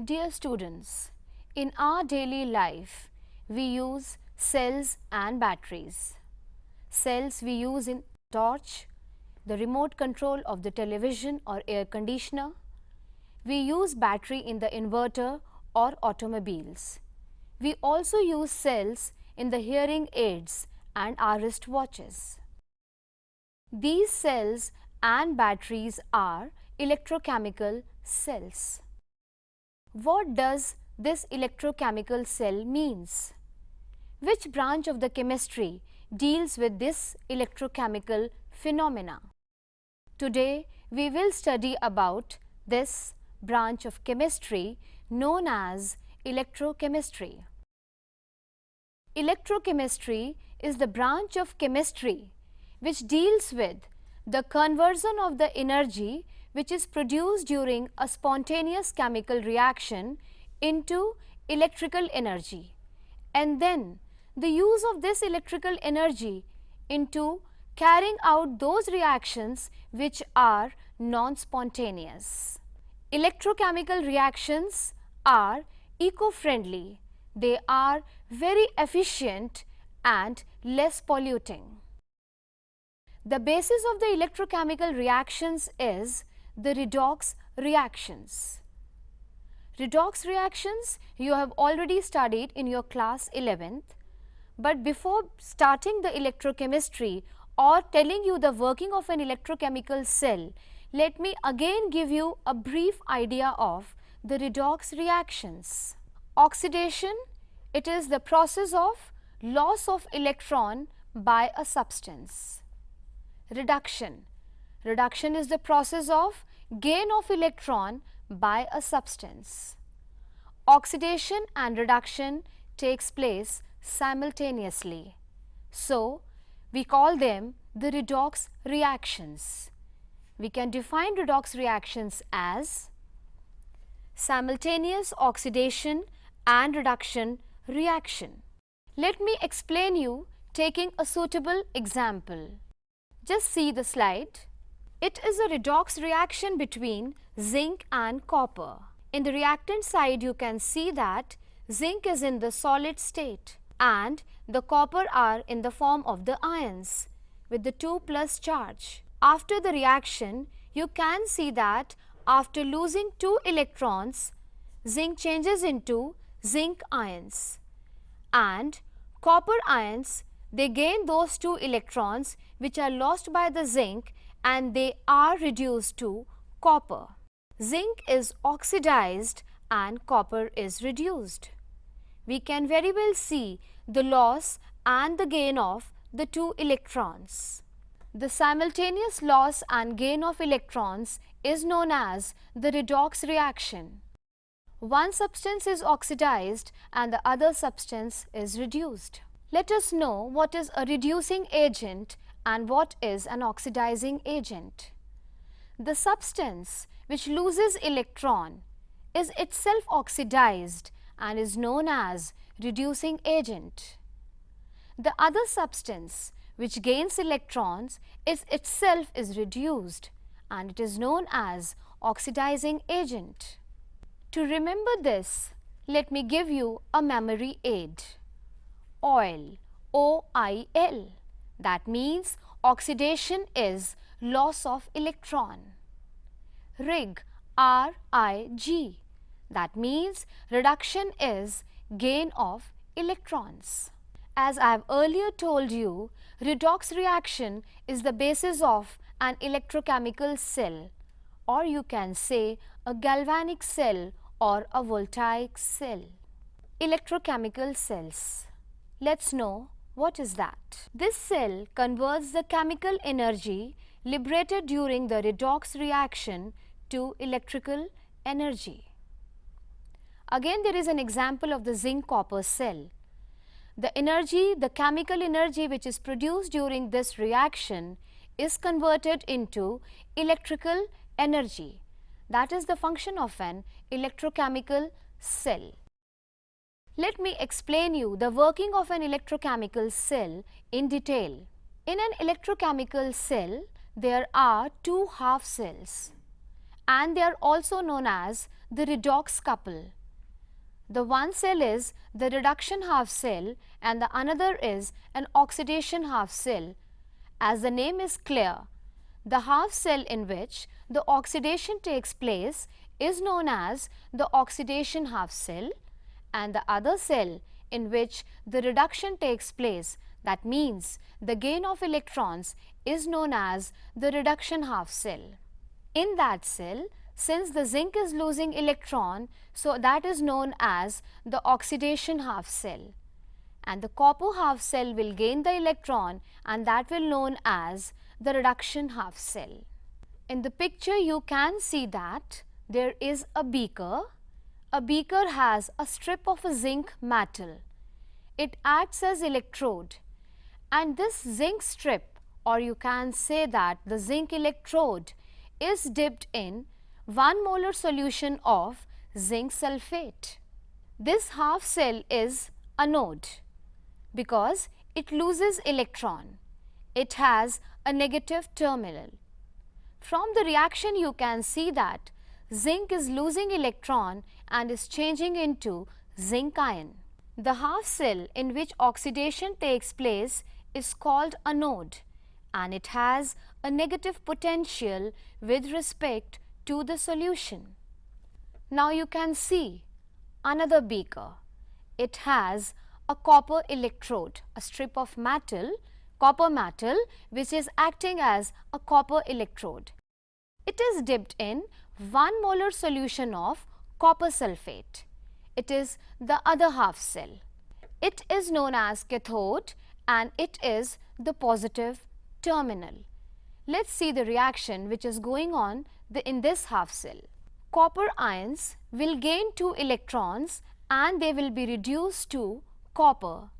Dear students, in our daily life, we use cells and batteries. Cells we use in torch, the remote control of the television or air conditioner. We use battery in the inverter or automobiles. We also use cells in the hearing aids and our wristwatches. These cells and batteries are electrochemical cells. What does this electrochemical cell means? Which branch of the chemistry deals with this electrochemical phenomena? Today we will study about this branch of chemistry known as electrochemistry. Electrochemistry is the branch of chemistry which deals with the conversion of the energy which is produced during a spontaneous chemical reaction into electrical energy, and then the use of this electrical energy into carrying out those reactions which are non-spontaneous. Electrochemical reactions are eco-friendly. They are very efficient and less polluting. The basis of the electrochemical reactions is the redox reactions. Redox reactions you have already studied in your class 11th, but before starting the electrochemistry or telling you the working of an electrochemical cell, let me again give you a brief idea of the redox reactions. Oxidation, it is the process of loss of electron by a substance. Reduction, reduction is the process of gain of electron by a substance. Oxidation and reduction takes place simultaneously. So, we call them the redox reactions. We can define redox reactions as simultaneous oxidation and reduction reaction. Let me explain you taking a suitable example. Just see the slide. It is a redox reaction between zinc and copper. In the reactant side, you can see that zinc is in the solid state and the copper are in the form of the ions with the 2+ charge. After the reaction, you can see that after losing 2 electrons, zinc changes into zinc ions, and copper ions, they gain those 2 electrons which are lost by the zinc and they are reduced to copper. Zinc is oxidized and copper is reduced. We can very well see the loss and the gain of the 2 electrons. The simultaneous loss and gain of electrons is known as the redox reaction. One substance is oxidized and the other substance is reduced. Let us know what is a reducing agent and what is an oxidizing agent. The substance which loses electron is itself oxidized and is known as reducing agent. The other substance which gains electrons is itself reduced and it is known as oxidizing agent. To remember this, let me give you a memory aid. Oil, O-I-L, that means oxidation is loss of electron. Rig, R-I-G, that means reduction is gain of electrons. As I have earlier told you, redox reaction is the basis of an electrochemical cell, or you can say a galvanic cell or a voltaic cell. Electrochemical cells. Let's know what is that. This cell converts the chemical energy liberated during the redox reaction to electrical energy. Again, there is an example of the zinc copper cell. The energy, the chemical energy which is produced during this reaction is converted into electrical energy. That is the function of an electrochemical cell. Let me explain you the working of an electrochemical cell in detail. In an electrochemical cell, there are two half cells and they are also known as the redox couple. The one cell is the reduction half cell and the another is an oxidation half cell. As the name is clear, the half cell in which the oxidation takes place is known as the oxidation half cell, and the other cell in which the reduction takes place, that means the gain of electrons, is known as the reduction half cell. In that cell, since the zinc is losing electron, so that is known as the oxidation half cell. And the copper half cell will gain the electron and that will known as the reduction half cell. In the picture you can see that there is a beaker. A beaker has a strip of a zinc metal. It acts as electrode and this zinc strip, or you can say that the zinc electrode, is dipped in 1 molar solution of zinc sulfate. This half cell is anode because it loses electron. It has a negative terminal. From the reaction you can see that zinc is losing electron and is changing into zinc ion. The half cell in which oxidation takes place is called anode and it has a negative potential with respect to the solution. Now you can see another beaker. It has a copper electrode, a strip of metal, copper metal, which is acting as a copper electrode. It is dipped in 1 molar solution of copper sulfate. It is the other half cell. It is known as cathode and it is the positive terminal. Let's see the reaction which is going on in this half cell. Copper ions will gain 2 electrons and they will be reduced to copper.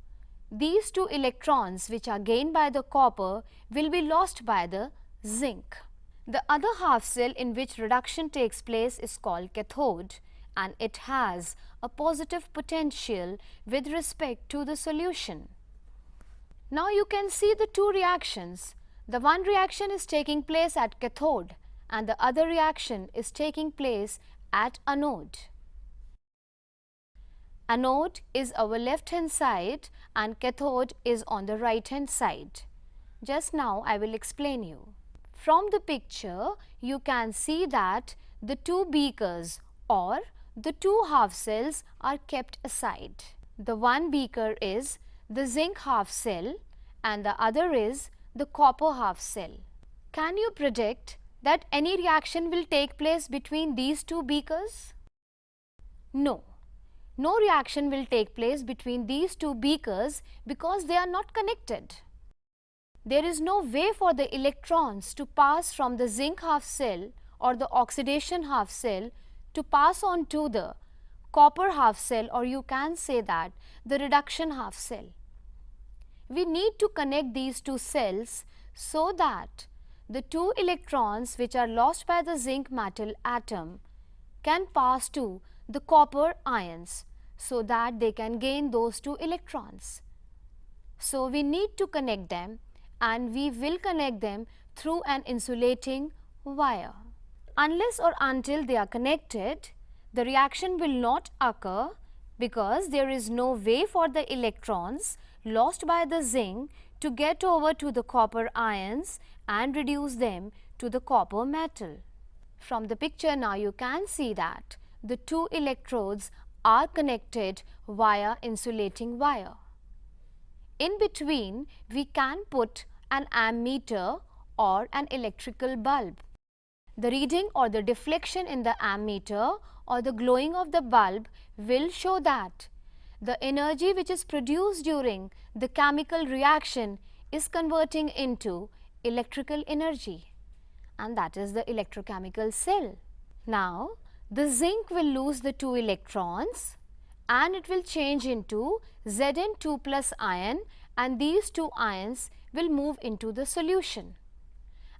These 2 electrons which are gained by the copper will be lost by the zinc. The other half cell in which reduction takes place is called cathode and it has a positive potential with respect to the solution. Now you can see the two reactions. The one reaction is taking place at cathode and the other reaction is taking place at anode. Anode is our left hand side and cathode is on the right hand side. Just now I will explain you. From the picture you can see that the two beakers or the two half cells are kept aside. The one beaker is the zinc half cell and the other is the copper half cell. Can you predict that any reaction will take place between these two beakers? No. No reaction will take place between these two beakers because they are not connected. There is no way for the electrons to pass from the zinc half cell or the oxidation half cell to pass on to the copper half cell, or you can say that the reduction half cell. We need to connect these two cells so that the 2 electrons which are lost by the zinc metal atom can pass to the copper ions so that they can gain those 2 electrons. So we need to connect them and we will connect them through an insulating wire. Unless or until they are connected, the reaction will not occur because there is no way for the electrons lost by the zinc to get over to the copper ions and reduce them to the copper metal. From the picture now you can see that the 2 electrodes are connected via insulating wire. In between we can put an ammeter or an electrical bulb. The reading or the deflection in the ammeter or the glowing of the bulb will show that the energy which is produced during the chemical reaction is converting into electrical energy, and that is the electrochemical cell. Now, the zinc will lose the 2 electrons and it will change into Zn2 plus ion, and these 2 ions will move into the solution.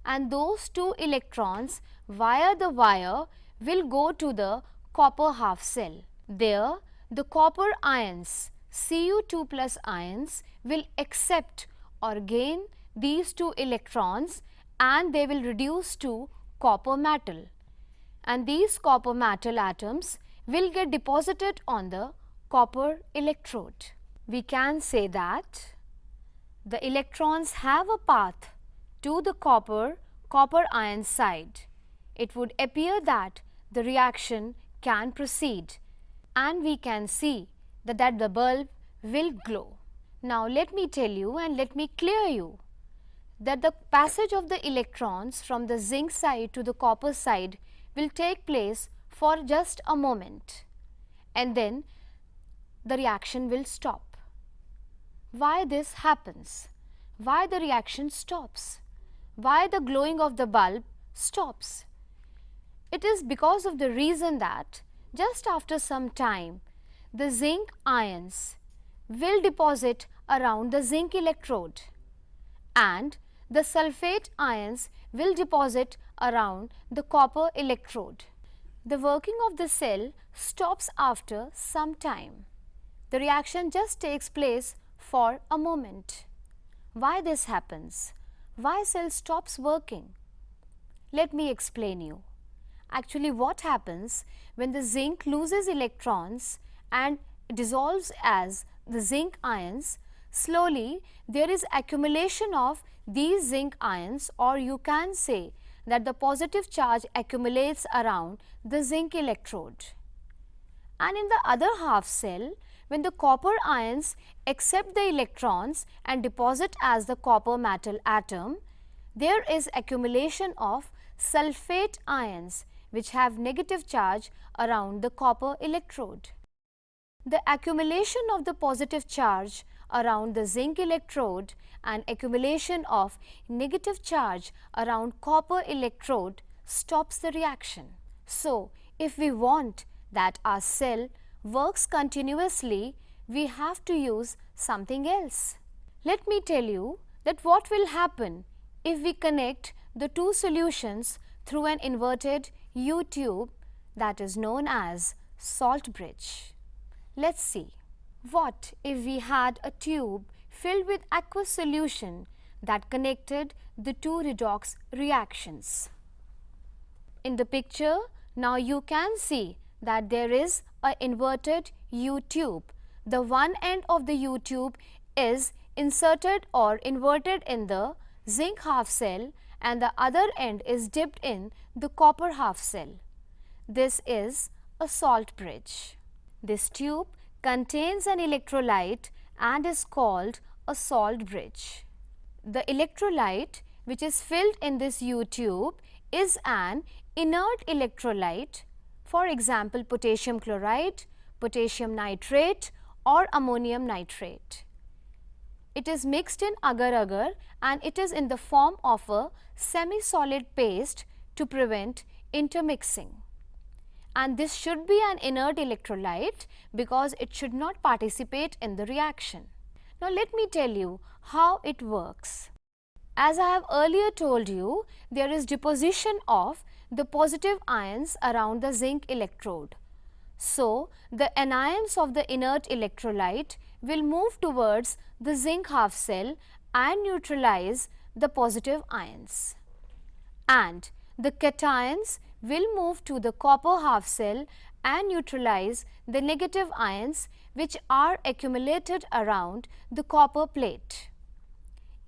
And those 2 electrons via the wire will go to the copper half cell. There, the copper ions, Cu2 plus ions, will accept or gain these two electrons and they will reduce to copper metal. And these copper metal atoms will get deposited on the copper electrode. We can say that the electrons have a path to the copper ion side. It would appear that the reaction can proceed and we can see that the bulb will glow. Now let me tell you and let me clear you that the passage of the electrons from the zinc side to the copper side will take place for just a moment and then the reaction will stop. Why this happens? Why the reaction stops? Why the glowing of the bulb stops? It is because of the reason that just after some time the zinc ions will deposit around the zinc electrode and the sulfate ions will deposit around the copper electrode. The working of the cell stops after some time. The reaction just takes place for a moment. Why this happens? Why cell stops working? Let me explain you. Actually, what happens when the zinc loses electrons and dissolves as the zinc ions, slowly there is accumulation of these zinc ions, or you can say that the positive charge accumulates around the zinc electrode. And in the other half cell, when the copper ions accept the electrons and deposit as the copper metal atom, there is accumulation of sulfate ions which have negative charge around the copper electrode. The accumulation of the positive charge around the zinc electrode and accumulation of negative charge around copper electrode stops the reaction. So, if we want that our cell works continuously, we have to use something else. Let me tell you that what will happen if we connect the two solutions through an inverted U-tube that is known as salt bridge. Let's see. What if we had a tube filled with aqueous solution that connected the two redox reactions? In the picture, now you can see that there is an inverted U-tube. The one end of the U-tube is inserted or inverted in the zinc half cell and the other end is dipped in the copper half cell. This is a salt bridge. This tube contains an electrolyte and is called a salt bridge. The electrolyte which is filled in this U-tube is an inert electrolyte, for example potassium chloride, potassium nitrate or ammonium nitrate. It is mixed in agar-agar and it is in the form of a semi-solid paste to prevent intermixing. And this should be an inert electrolyte because it should not participate in the reaction. Now let me tell you how it works. As I have earlier told you, there is deposition of the positive ions around the zinc electrode. So, the anions of the inert electrolyte will move towards the zinc half cell and neutralize the positive ions. And the cations will move to the copper half cell and neutralize the negative ions which are accumulated around the copper plate.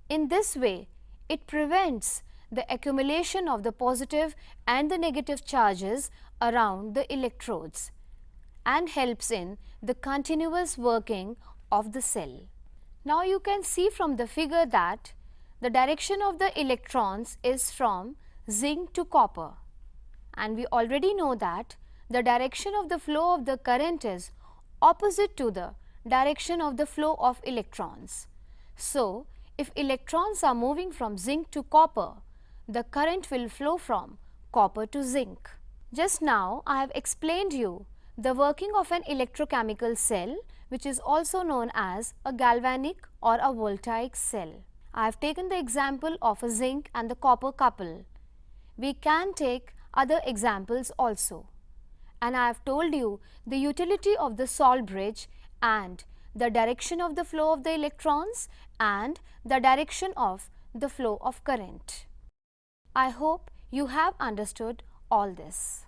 In this way, it prevents the accumulation of the positive and the negative charges around the electrodes and helps in the continuous working of the cell. Now you can see from the figure that the direction of the electrons is from zinc to copper, and we already know that the direction of the flow of the current is opposite to the direction of the flow of electrons. So, if electrons are moving from zinc to copper, the current will flow from copper to zinc. Just now I have explained you the working of an electrochemical cell, which is also known as a galvanic or a voltaic cell. I have taken the example of a zinc and the copper couple. We can take other examples also. and I have told you the utility of the salt bridge and the direction of the flow of the electrons and the direction of the flow of current. I hope you have understood all this.